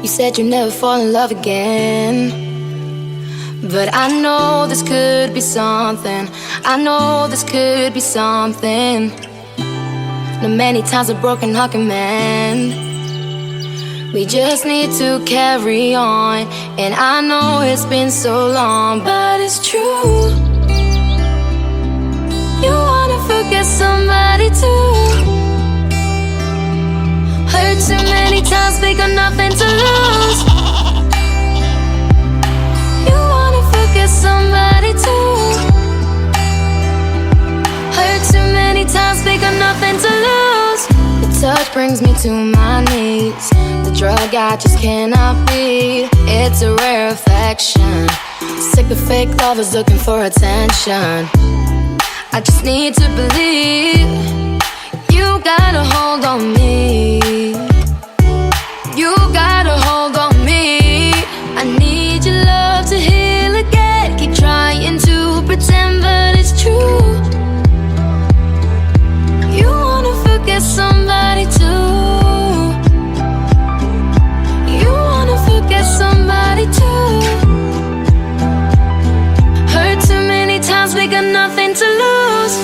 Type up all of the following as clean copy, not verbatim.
You said you'd never fall in love again, but I know this could be something. I know this could be something. No, many times a broken heart can mend. We just need to carry on. And I know it's been so long, but it's true. You wanna forget somebody too. Hurt too many times, they got nothing to lose. You wanna forget somebody too. Hurt too many times, they got nothing to lose. Your touch brings me to my knees. The drug I just cannot beat. It's a rare affection. Sick of fake lovers looking for attention. I just need to believe. You got a hold on me. You got a hold on me. I need your love to heal again. Keep trying to pretend, but it's true. You wanna forget somebody too. You wanna forget somebody too. Hurt too many times, we got nothing to lose.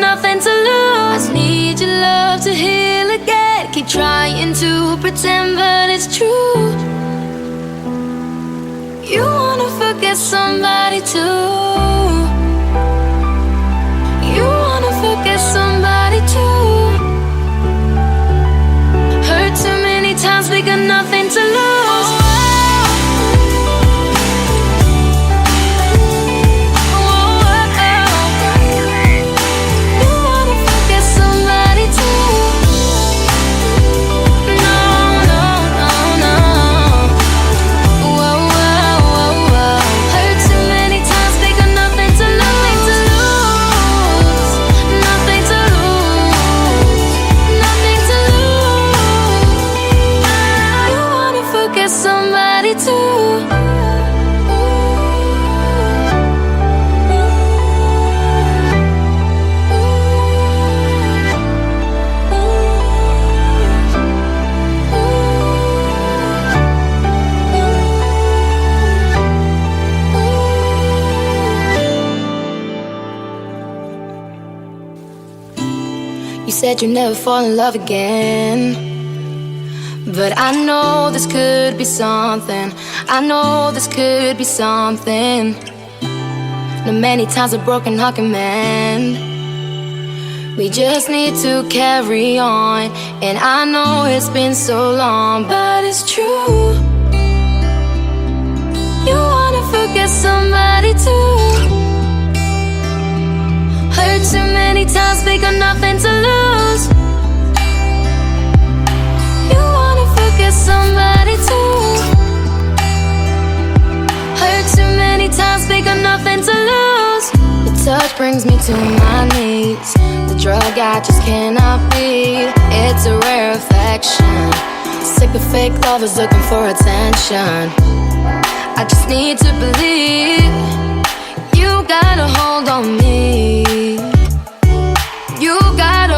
Nothing to lose. I need your love to heal again. Keep trying to pretend, but it's true. You wanna forget somebody too. You wanna forget somebody too. Hurt too many times, we got nothing to lose. You said you'd never fall in love again, but I know this could be something. I know this could be something. No, many times a broken heart can mend. We just need to carry on. And I know it's been so long, but it's true. You wanna forget somebody too. Hurt too many times, they got nothing to lose. You wanna forget somebody too. Hurt too many times, they got nothing to lose. Your touch brings me to my knees. The drug I just cannot beat. It's a rare affection. Sick of fake lovers looking for attention. I just need to believe. You got a hold on me. You got a